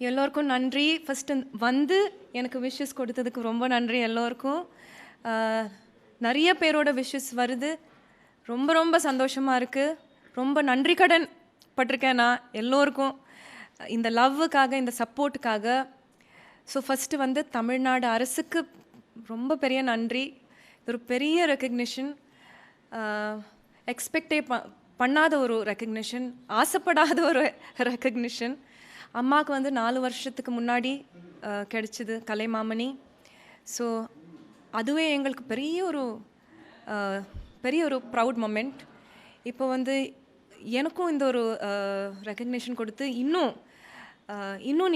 எல்லோருக்கும் நன்றி. ஃபஸ்ட்டு வந்து எனக்கு விஷஸ் கொடுத்ததுக்கு ரொம்ப நன்றி எல்லோருக்கும். நிறைய பேரோட விஷஸ் வருது, ரொம்ப ரொம்ப சந்தோஷமாக இருக்குது. ரொம்ப நன்றி கடன் பட்டிருக்கேன் நான் எல்லோருக்கும், இந்த லவ்வுக்காக, இந்த சப்போர்ட்டுக்காக. ஸோ ஃபஸ்ட்டு வந்து தமிழ்நாடு அரசுக்கு ரொம்ப பெரிய நன்றி. இது ஒரு பெரிய ரெக்கக்னிஷன், எக்ஸ்பெக்டே பண்ணாத ஒரு ரெக்கக்னிஷன், ஆசைப்படாத ஒரு ரெக்கக்னிஷன். அம்மாவுக்கு வந்து 4 வருஷத்துக்கு முன்னாடி கிடச்சிது கலைமாமணி. ஸோ அதுவே எங்களுக்கு பெரிய ஒரு ப்ரவுட் மொமெண்ட். இப்போ வந்து எனக்கும் இந்த ஒரு ரெக்கக்னிஷன் கொடுத்து இன்னும்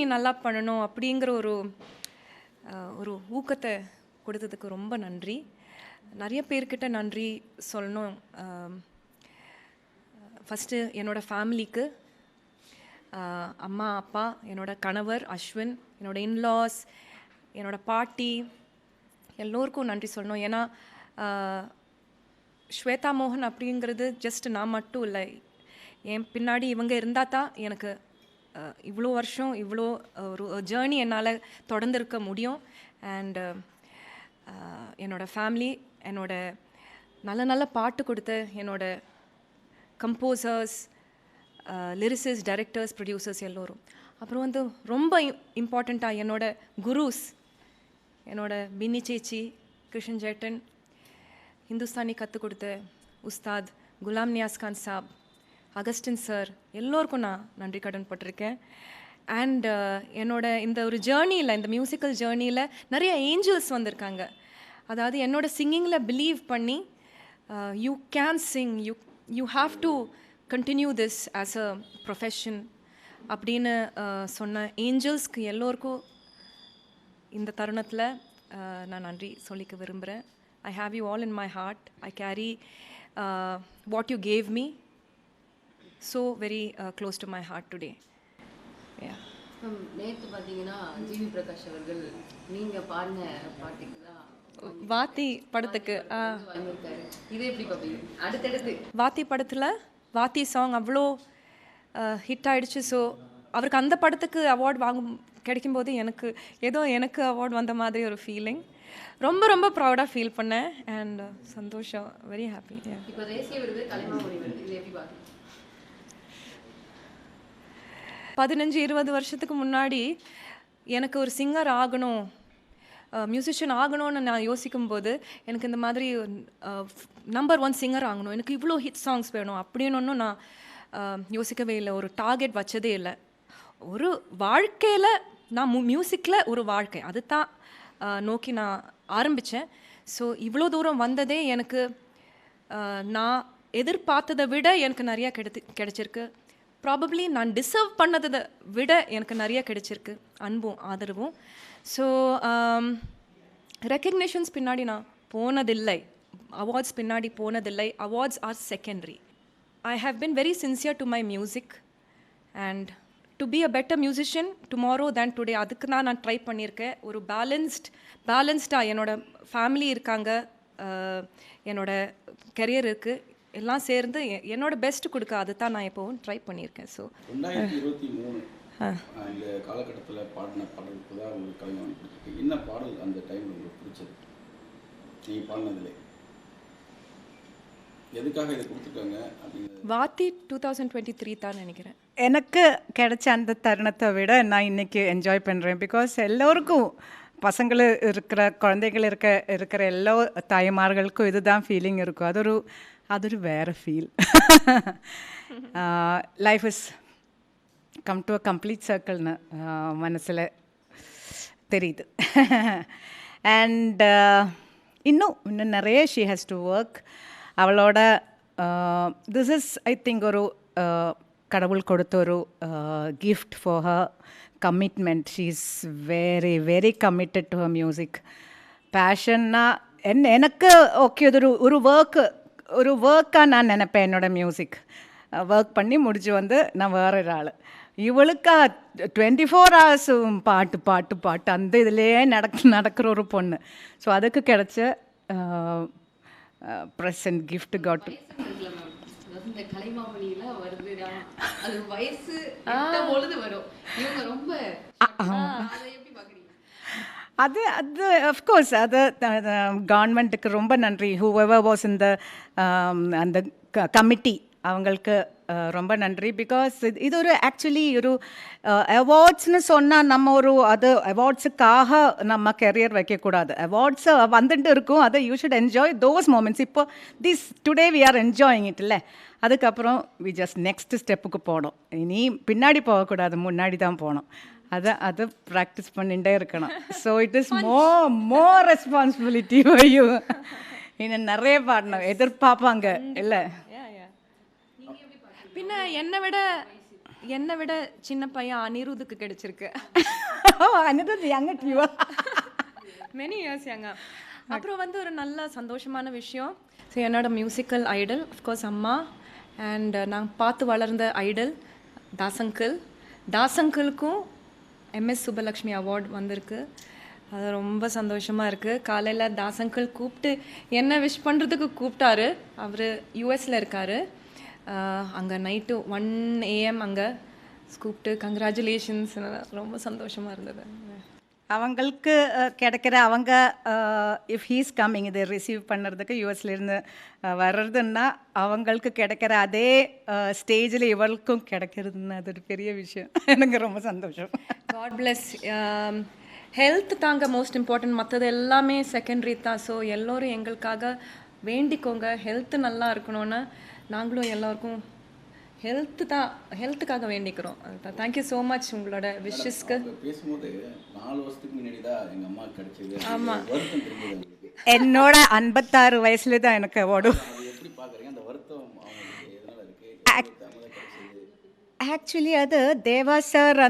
நீ நல்லா பண்ணணும் அப்படிங்கிற ஒரு ஊக்கத்தை கொடுத்ததுக்கு ரொம்ப நன்றி. நிறைய பேர்கிட்ட நன்றி சொல்லணும். ஃபஸ்ட்டு என்னோடய ஃபேமிலிக்கு, அம்மா அப்பா, என்னோடய கணவர் அஸ்வின், என்னோடய இன்லாஸ், என்னோடய பாட்டி, எல்லோருக்கும் நன்றி சொல்லணும். ஏன்னா ஸ்வேதா மோகன் அப்படிங்கிறது ஜஸ்ட் நான் மட்டும் இல்லை, என் பின்னாடி இவங்க இருந்தால் தான் எனக்கு இவ்வளோ வருஷம் இவ்வளோ ஒரு ஜேர்னி என்னால் தொடர்ந்துருக்க முடியும். அண்டு என்னோடய ஃபேமிலி, நல்ல பாட்டு கொடுத்த என்னோடய கம்போசர்ஸ், லிரிசிஸ்ட், டைரக்டர்ஸ், ப்ரொடியூசர்ஸ் எல்லோரும். அப்புறம் வந்து ரொம்ப இம்பார்ட்டண்ட்டாக என்னோடய குருஸ், என்னோடய பின்னி சேச்சி, கிருஷ்ணன் ஜேட்டன், ஹிந்துஸ்தானி கற்றுக் கொடுத்த உஸ்தாத் குலாம் நியாஸ் கான் சாப், அகஸ்டின் சார், எல்லோருக்கும் நான் நன்றி கடன் பட்டிருக்கேன். அண்ட் இந்த ஒரு ஜேர்னியில், இந்த மியூசிக்கல் ஜேர்னியில் நிறைய ஏஞ்சல்ஸ் வந்திருக்காங்க. அதாவது என்னோடய சிங்கிங்கில் பிலீவ் பண்ணி you can Singh, you have to continue this as a profession அப்படின்னு சொன்ன ஏஞ்சல்ஸ்க்கு எல்லோருக்கும் இந்த தருணத்தில் நான் நன்றி சொல்லிக்க விரும்புகிறேன். I have you all in my heart. I carry what you gave me so very close to my heart today. Yeah. நேத்து பாத்தீங்கன்னா ஜிவி பிரகாஷ் அவர்கள் நீங்க பாடின பாட்டுக்கு தான் வாத்தி படத்துக்கு இது எப்படி பாப்பீங்க? அடுத்தடுத்து வாத்தி படத்தில் வாத்தி சாங் அவ்வளோ ஹிட் ஆயிடுச்சு. ஸோ அவருக்கு அந்த படத்துக்கு அவார்டு கிடைக்கும்போது எனக்கு அவார்டு வந்த மாதிரி ஒரு ஃபீலிங். ரொம்ப ரொம்ப ப்ரௌடாக ஃபீல் பண்ணேன். அண்ட் சந்தோஷம், வெரி ஹாப்பி. இப்போ தேசிய விருது கலைமாமணி விருது, இது எப்படி பாருங்க? 15-20 வருஷத்துக்கு முன்னாடி எனக்கு ஒரு சிங்கர் ஆகணும், மியூசிஷியன் ஆகணும்னு நான் யோசிக்கும்போது எனக்கு இந்த மாதிரி நம்பர் 1 சிங்கர் ஆகணும், எனக்கு இவ்வளோ ஹிட் சாங்ஸ் வேணும் அப்படின்னு ஒன்றும் நான் யோசிக்கவே இல்லை, ஒரு டார்கெட் வச்சதே இல்லை. ஒரு வாழ்க்கையில் நான் மியூசிக்கில் ஒரு வாழ்க்கை அது தான் நோக்கி நான் ஆரம்பித்தேன். ஸோ இவ்வளோ தூரம் வந்ததே எனக்கு நான் எதிர்பார்த்ததை விட எனக்கு நிறையா கிடைச்சிருக்கு. ப்ராபப்ளி நான் டிசர்வ் பண்ணதை விட எனக்கு நிறைய கிடைச்சிருக்கு, அன்பும் ஆதரவும். ஸோ ரெக்கக்னிஷன்ஸ் பின்னாடி நான் போனதில்லை, அவார்ட்ஸ் பின்னாடி போனதில்லை. Awards R secondary. I have been very sincere to my music and to be a better musician tomorrow than today. அதுக்கு தான் நான் ட்ரை பண்ணியிருக்கேன். ஒரு பேலன்ஸ்டாக என்னோடய ஃபேமிலி இருக்காங்க, என்னோடய கெரியர் இருக்குது, எல்லாம் சேர்ந்து என்னோட பெஸ்ட் கொடுக்க அது தான் நான் எப்போவும் ட்ரை பண்ணியிருக்கேன். ஸோ 2023 இந்த காலகட்டத்தில் பாடின பாடலுக்கு தான் உங்களுக்கு கலைஞர் கொடுத்துருக்கு. என்ன பாடல் அந்த டைமில் உங்களுக்கு பிடிச்சது? நீங்கள் பாடினதில்லை எதுக்காக இதை கொடுத்துருக்காங்க அப்படிங்கிறது? வாத்தி 2023 தான் நினைக்கிறேன். எனக்கு கிடைச்ச அந்த தருணத்தை விட நான் இன்றைக்கி என்ஜாய் பண்ணுறேன். பிகாஸ் எல்லோருக்கும், பசங்கள் இருக்கிற, குழந்தைகள் இருக்கிற எல்லா தாய்மார்களுக்கும் இதுதான் ஃபீலிங் இருக்கும். அது ஒரு வேறு feel. Life is come to a complete சர்க்கிள்னு மனசில் தெரியுது. அண்ட் இன்னும் நிறைய ஷீ ஹேஸ் டு ஒர்க். அவளோட திஸ் இஸ் ஐ திங்க் ஒரு கடவுள் கொடுத்த ஒரு gift for her commitment. She is very very committed to her music. பேஷன்னா எனக்கு ஓகே, அது ஒரு ஒர்க்காக நான் நினைப்பேன். என்னோடய மியூசிக் ஒர்க் பண்ணி முடிச்சு வந்து நான் வேறு ஒரு ஆள். இவளுக்கா 24 hours பாட்டு அந்த இதுலேயே நடக்கிற ஒரு பொண்ணு. ஸோ அதுக்கு கிடைச்ச present gift got to. இருக்குல்ல மேம், அதாவது இந்த கலைமாமணிலாம் வருதுடா, அது வயசு எட்ட பொழுது வரும். இவங்க ரொம்ப அதை எப்படி பார்க்குறீங்க? அது அஃப்கோர்ஸ் அது கவர்மெண்ட்டுக்கு ரொம்ப நன்றி. ஹூஎவர் வாஸ் இந்த அந்த கமிட்டி அவங்களுக்கு ரொம்ப நன்றி. பிகாஸ் இது ஒரு ஆக்சுவலி ஒரு அவார்ட்ஸ்னு சொன்னால் நம்ம ஒரு அது அவார்ட்ஸுக்காக நம்ம கெரியர் வைக்கக்கூடாது. அவார்ட்ஸ் வந்துட்டு இருக்கும், அதை you should enjoy those moments. இப்போ today we are enjoying it இல்லை. அதுக்கப்புறம் வி ஜஸ்ட் நெக்ஸ்ட் ஸ்டெப்புக்கு போகணும். இனி பின்னாடி போகக்கூடாது, முன்னாடி தான் போகணும். அது ப்ராக்டிஸ் பண்ணிகிட்டே இருக்கணும். So it is more responsibility for you. இன்னும் நிறைய பாடணும் எதிர்பார்ப்பாங்க இல்லை. பின்ன என்னை விட சின்ன பையன் அனிருத்துக்கு கிடைச்சிருக்கு. Anirudh younger you many years யங்கா. அப்புறம் வந்து ஒரு நல்ல சந்தோஷமான விஷயம், ஸோ என்னோட மியூசிக்கல் ஐடல் அஃப்கோர்ஸ் அம்மா, அண்ட் நான் பார்த்து வளர்ந்த ஐடல் தாசங்கிளுக்கும் MS சுப்பலக்ஷ்மி அவார்ட் வந்திருக்கு. அது ரொம்ப சந்தோஷமாக இருக்குது. காலையில் தாசங்கிள் கூப்பிட்டு என்ன விஷ் பண்ணுறதுக்கு கூப்பிட்டாரு. அவர் யூஎஸில் இருக்கார். அங்கே நைட்டு 1 AM அங்கே கூப்பிட்டு கங்க்ராச்சுலேஷன்ஸ், ரொம்ப சந்தோஷமாக இருந்தது. அவங்களுக்கு கிடைக்கிற அவங்க இஃப் ஹீஸ் கம்மிங் இதை ரிசீவ் பண்ணுறதுக்கு யூஎஸ்லேருந்து வர்றதுன்னா அவங்களுக்கு கிடைக்கிற அதே ஸ்டேஜில் இவளுக்கும் கிடைக்கிறதுன்னு அது ஒரு பெரிய விஷயம். எனக்கு ரொம்ப சந்தோஷம். God bless. ஹெல்த் தாங்க மோஸ்ட் இம்பார்ட்டன்ட், மற்றது எல்லாமே செகண்டரி தான். ஸோ எல்லோரும் எங்களுக்காக வேண்டிக்கோங்க, ஹெல்த்து நல்லா இருக்கணும்னு. நாங்களும் எல்லோருக்கும் ஹெல்த்துக்காக வேண்டிக்கிறோம். தேங்க்யூ ஸோ மச் உங்களோட விஷஸ்க்கு. பேசும்போது 4 வருஷத்துக்கு முன்னாடி தான் எங்கள் அம்மா கிடைச்சது. ஆமாம், வருத்தம் தெரிஞ்சது. என்னோட 56 வயசுல தான் எனக்கு அவார்டு. எப்படி பார்க்குறீங்க அந்த வருத்தம் அவங்களுக்கு எதனால் இருக்குது? ஆக்சுவலி அது தேவா சார்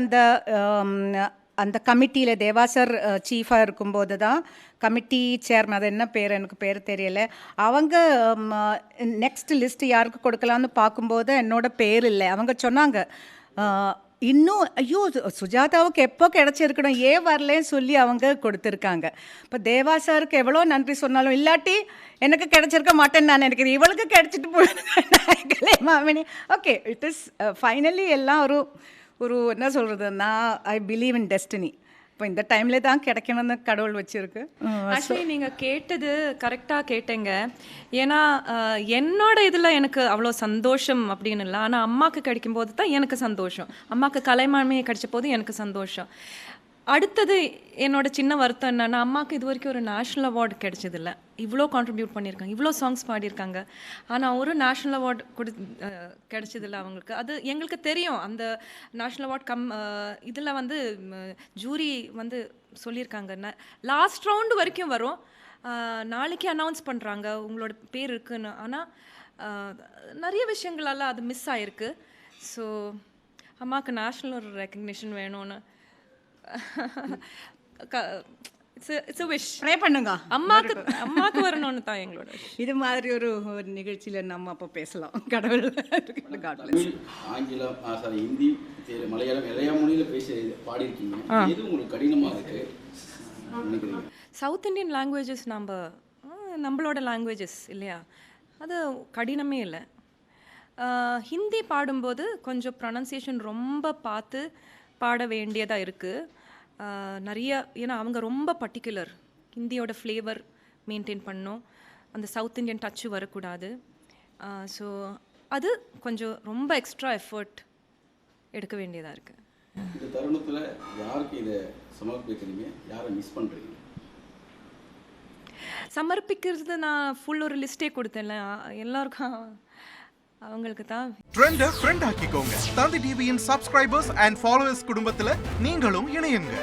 அந்த கமிட்டியில் தேவா சார் சீஃபாக இருக்கும்போது தான் கமிட்டி சேர்மன், அது என்ன பேர் எனக்கு பேர் தெரியலை, அவங்க நெக்ஸ்ட் லிஸ்ட் யாருக்கு கொடுக்கலான்னு பார்க்கும்போது என்னோட பேர் இல்லை. அவங்க சொன்னாங்க இன்னும் ஐயோ சுஜாதாவுக்கு எப்போ கிடச்சிருக்கணும், ஏன் வரலன்னு சொல்லி அவங்க கொடுத்துருக்காங்க. இப்போ தேவா சாருக்கு எவ்வளோ நன்றி சொன்னாலும் இல்லாட்டி எனக்கு கிடச்சிருக்க மாட்டேன்னு நான் நினைக்கிறேன். இவளுக்கு கிடச்சிட்டு போயிருக்கேன் மாமினி. ஓகே, இட் இஸ் ஃபைனலி எல்லாம் ஒரு என்ன சொல்கிறது, நான் ஐ பிலீவ் இன் டெஸ்டினி. இப்போ இந்த டைமில் தான் கிடைக்கணும்னு கடவுள் வச்சுருக்கு. ஆக்சுவலி நீங்கள் கேட்டது கரெக்டாக கேட்டேங்க. ஏன்னா என்னோட இதில் எனக்கு அவ்வளோ சந்தோஷம் அப்படின்னு இல்லை, ஆனால் அம்மாவுக்கு கிடைக்கும்போது தான் எனக்கு சந்தோஷம். அம்மாவுக்கு கலைமான்மையை கிடைச்ச போது எனக்கு சந்தோஷம். அடுத்தது என்னோட சின்ன வருத்தம் என்னன்னா, அம்மாவுக்கு இது வரைக்கும் ஒரு நேஷ்னல் அவார்டு கிடைச்சதில்ல. இவ்வளோ கான்ட்ரிபியூட் பண்ணியிருக்காங்க, இவ்வளோ சாங்ஸ் பாடியிருக்காங்க, ஆனால் ஒரு நேஷ்னல் அவார்டு கிடைச்சதில்ல அவங்களுக்கு. அது எங்களுக்கு தெரியும். அந்த நேஷ்னல் அவார்ட் இதில் வந்து ஜூரி வந்து சொல்லியிருக்காங்க லாஸ்ட் ரவுண்டு வரைக்கும் வரும், நாளைக்கு அனௌன்ஸ் பண்ணுறாங்க உங்களோட பேர் இருக்குன்னு. ஆனால் நிறைய விஷயங்களால் அது மிஸ் ஆகிருக்கு. ஸோ அம்மாவுக்கு நேஷ்னல் ஒரு ரெக்கக்னிஷன் வேணும்னு இட்ஸ் a wish. ட்ரை பண்ணுங்க, அம்மாவுக்கு வரணும்னு தான் எங்களோட. இது மாதிரி ஒரு நிகழ்ச்சியில் நம்ம அப்போ பேசலாம். கடவுள். தமிழ், ஆங்கிலம், ஹிந்தி, மலையாளம் எல்லா மொழியில் பேசி பாடியிருக்கீங்க. எது உங்களுக்கு கடினமாக இருக்கு நினைக்கிறீங்க? சவுத் இண்டியன் லாங்குவேஜஸ் நம்மளோட லாங்குவேஜஸ் இல்லையா, அது கடினமே இல்லை. ஹிந்தி பாடும்போது கொஞ்சம் ப்ரொனன்சியேஷன் ரொம்ப பார்த்து பாட வேண்டியதாக இருக்குது நிறைய. ஏன்னா அவங்க ரொம்ப பர்டிகுலர், ஹிந்தியோட ஃப்ளேவர் மெயின்டைன் பண்ணணும், அந்த சவுத் இண்டியன் டச்சு வரக்கூடாது. ஸோ அது கொஞ்சம் ரொம்ப எக்ஸ்ட்ரா எஃபர்ட் எடுக்க வேண்டியதாக இருக்குது. இந்த தருணத்தில் யாருக்கு இதை சமர்ப்பிக்கிறீங்க, யாரை மிஸ் பண்ணுறீங்க? சமர்ப்பிக்கிறது நான் ஃபுல் ஒரு லிஸ்ட்டே கொடுத்தேன்ல, எல்லாருக்கும் அவங்களுக்கு தான். ட்ரெண்டை ஃப்ரெண்ட் ஆக்கிக்கோங்க. தந்தி டிவியின் சப்ஸ்கிரைபர்ஸ் அண்ட் ஃபாலோவர்ஸ் குடும்பத்தில் நீங்களும் இணையுங்க.